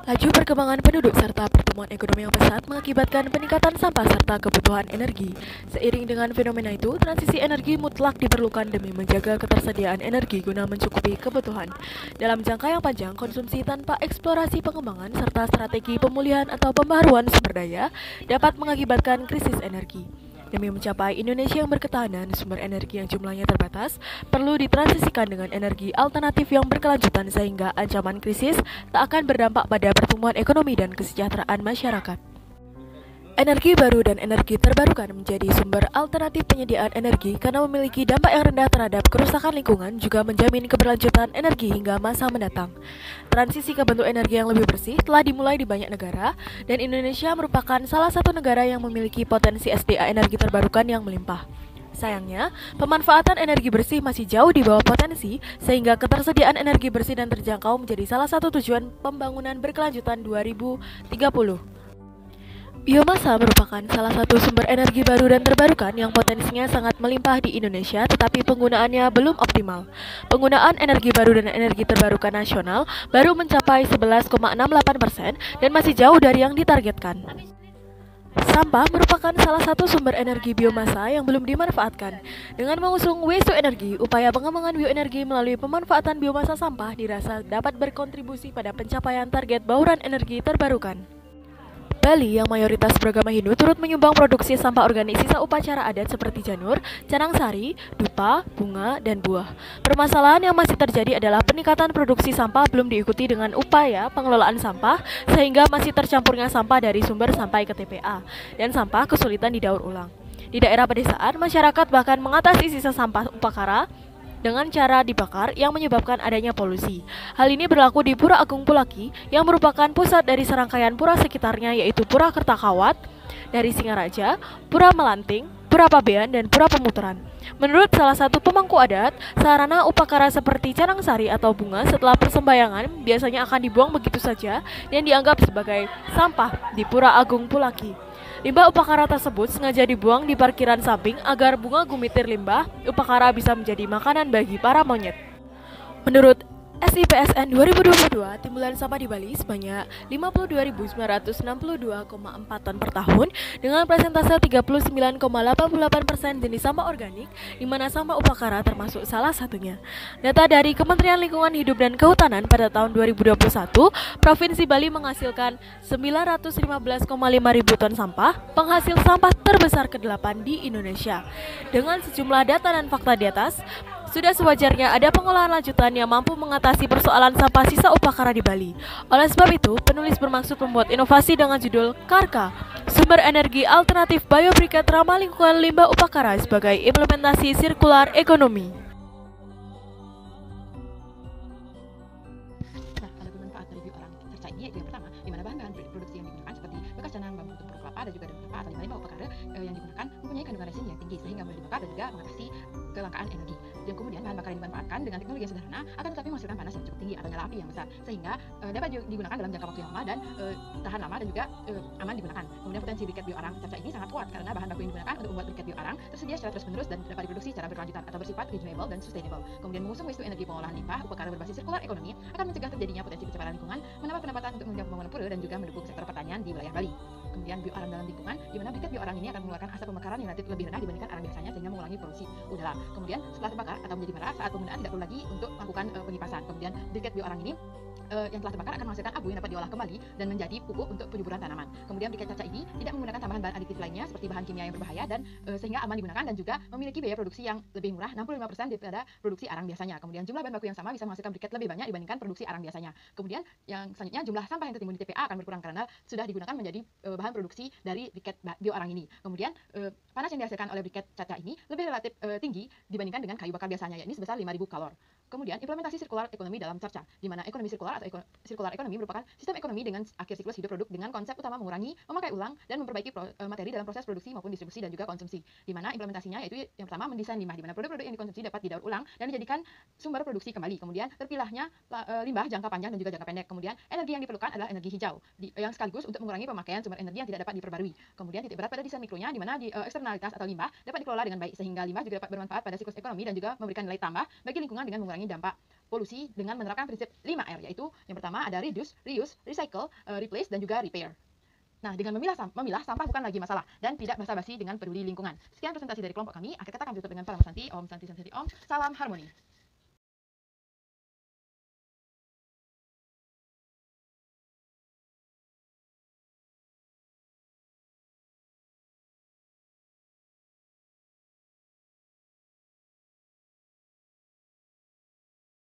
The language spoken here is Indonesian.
Laju perkembangan penduduk serta pertumbuhan ekonomi yang pesat mengakibatkan peningkatan sampah serta kebutuhan energi. Seiring dengan fenomena itu, transisi energi mutlak diperlukan demi menjaga ketersediaan energi guna mencukupi kebutuhan. Dalam jangka yang panjang, konsumsi tanpa eksplorasi pengembangan serta strategi pemulihan atau pembaharuan sumber daya dapat mengakibatkan krisis energi. Demi mencapai Indonesia yang berketahanan, sumber energi yang jumlahnya terbatas perlu ditransisikan dengan energi alternatif yang berkelanjutan sehingga ancaman krisis tak akan berdampak pada pertumbuhan ekonomi dan kesejahteraan masyarakat. Energi baru dan energi terbarukan menjadi sumber alternatif penyediaan energi karena memiliki dampak yang rendah terhadap kerusakan lingkungan, juga menjamin keberlanjutan energi hingga masa mendatang. Transisi ke bentuk energi yang lebih bersih telah dimulai di banyak negara, dan Indonesia merupakan salah satu negara yang memiliki potensi SDA energi terbarukan yang melimpah. Sayangnya, pemanfaatan energi bersih masih jauh di bawah potensi, sehingga ketersediaan energi bersih dan terjangkau menjadi salah satu tujuan pembangunan berkelanjutan 2030. Biomasa merupakan salah satu sumber energi baru dan terbarukan yang potensinya sangat melimpah di Indonesia, tetapi penggunaannya belum optimal. Penggunaan energi baru dan energi terbarukan nasional baru mencapai 11,68% dan masih jauh dari yang ditargetkan. Sampah merupakan salah satu sumber energi biomasa yang belum dimanfaatkan. Dengan mengusung waste to energy, upaya pengembangan bioenergi melalui pemanfaatan biomasa sampah dirasa dapat berkontribusi pada pencapaian target bauran energi terbarukan. Bali yang mayoritas beragama Hindu turut menyumbang produksi sampah organik sisa upacara adat seperti janur, canang sari, dupa, bunga, dan buah. Permasalahan yang masih terjadi adalah peningkatan produksi sampah belum diikuti dengan upaya pengelolaan sampah, sehingga masih tercampurnya sampah dari sumber sampai ke TPA, dan sampah kesulitan didaur ulang. Di daerah pedesaan, masyarakat bahkan mengatasi sisa sampah upakara dengan cara dibakar yang menyebabkan adanya polusi. Hal ini berlaku di Pura Agung Pulaki yang merupakan pusat dari serangkaian pura sekitarnya, yaitu Pura Kertakawat dari Singaraja, Pura Melanting, Pura Pabean, dan Pura Pemutaran. Menurut salah satu pemangku adat, sarana upakara seperti canang sari atau bunga setelah persembahyangan biasanya akan dibuang begitu saja dan dianggap sebagai sampah di Pura Agung Pulaki. Limbah upakara tersebut sengaja dibuang di parkiran samping agar bunga gumitir limbah upakara bisa menjadi makanan bagi para monyet. Menurut SIPSN 2022, timbulan sampah di Bali sebanyak 52.962,4 ton per tahun dengan persentase 39,88% jenis sampah organik, di mana sampah upakara termasuk salah satunya. Data dari Kementerian Lingkungan Hidup dan Kehutanan pada tahun 2021, Provinsi Bali menghasilkan 915,5 ribu ton sampah, penghasil sampah terbesar ke-8 di Indonesia. Dengan sejumlah data dan fakta di atas, sudah sewajarnya ada pengolahan lanjutan yang mampu mengatasi persoalan sampah sisa upakara di Bali. Oleh sebab itu, penulis bermaksud membuat inovasi dengan judul Karka, Sumber Energi Alternatif Biobriket Ramah Lingkungan Limbah Upakara sebagai implementasi sirkular ekonomi. Nah, ada bermanfaat dari bioorang cerca ini yaitu yang pertama, di mana bahan-bahan produksi yang digunakan seperti bekas canang, bambu tumpeng kelapa, dan juga daun kelapa atau limbah upakara yang digunakan mempunyai kandungan resin yang tinggi sehingga mudah dibakar dan juga mengatasi kelangkaan energi. Dan kemudian bahan bakar yang dimanfaatkan dengan teknologi yang sederhana akan tetapi menghasilkan panas yang cukup tinggi atau nyala api yang besar sehingga dapat digunakan dalam jangka waktu yang lama dan tahan lama dan juga aman digunakan. Kemudian potensi briket bioarang cerca ini sangat kuat karena bahan baku yang digunakan untuk membuat briket bioarang tersedia secara terus-menerus dan dapat diproduksi secara berkelanjutan atau bersifat renewable dan sustainable. Kemudian mengusung waste to energy pengolahan limbah upakara berbasis sirkular ekonomi akan mencegah terjadinya potensi pencemaran lingkungan, menambah pendapatan untuk menunjang pembangunan pura dan juga mendukung sektor pertanian di wilayah Bali. Kemudian bioarang dalam lingkungan, di mana briket bioarang ini akan mengeluarkan asap pembakaran yang relatif lebih rendah dibandingkan arang biasanya sehingga mengurangi polusi udara. Kemudian setelah terbakar atau menjadi merah, saat penggunaan tidak perlu lagi untuk melakukan pengipasan. Kemudian briket bioarang ini yang telah terbakar akan menghasilkan abu yang dapat diolah kembali dan menjadi pupuk untuk penyuburan tanaman. Kemudian briket cerca ini tidak menggunakan tambahan bahan aditif lainnya seperti bahan kimia yang berbahaya dan sehingga aman digunakan dan juga memiliki biaya produksi yang lebih murah 65% daripada produksi arang biasanya. Kemudian jumlah bahan baku yang sama bisa menghasilkan briket lebih banyak dibandingkan produksi arang biasanya. Kemudian yang selanjutnya jumlah sampah yang tertimbun di TPA akan berkurang karena sudah digunakan menjadi bahan produksi dari briket bioarang ini. Kemudian panas yang dihasilkan oleh briket cerca ini lebih relatif tinggi dibandingkan dengan kayu bakar biasanya, yakni sebesar 5.000 kalor. Kemudian implementasi sirkular ekonomi dalam cerca, di mana ekonomi sirkular atau sirkular ekonomi merupakan sistem ekonomi dengan akhir siklus hidup produk dengan konsep utama mengurangi, memakai ulang, dan memperbaiki materi dalam proses produksi maupun distribusi dan juga konsumsi. Di mana implementasinya yaitu yang pertama mendesain limbah, di mana produk-produk yang dikonsumsi dapat didaur ulang dan dijadikan sumber produksi kembali. Kemudian terpilahnya limbah jangka panjang dan juga jangka pendek. Kemudian energi yang diperlukan adalah energi hijau, yang sekaligus untuk mengurangi pemakaian sumber energi yang tidak dapat diperbarui. Kemudian titik berat pada desain mikronya, di mana eksternalitas atau limbah dapat dikelola dengan baik sehingga limbah juga dapat bermanfaat pada siklus ekonomi dan juga memberikan nilai tambah bagi lingkungan dengan mengurangi mengurangi dampak polusi dengan menerapkan prinsip 5R, yaitu yang pertama ada reduce, reuse, recycle, replace, dan juga repair. Nah, dengan memilah sampah bukan lagi masalah dan tidak basa-basi dengan peduli lingkungan. Sekian presentasi dari kelompok kami. Akhir kata kami tutup dengan salam Santi, Om Santi Santi Om. Salam harmoni.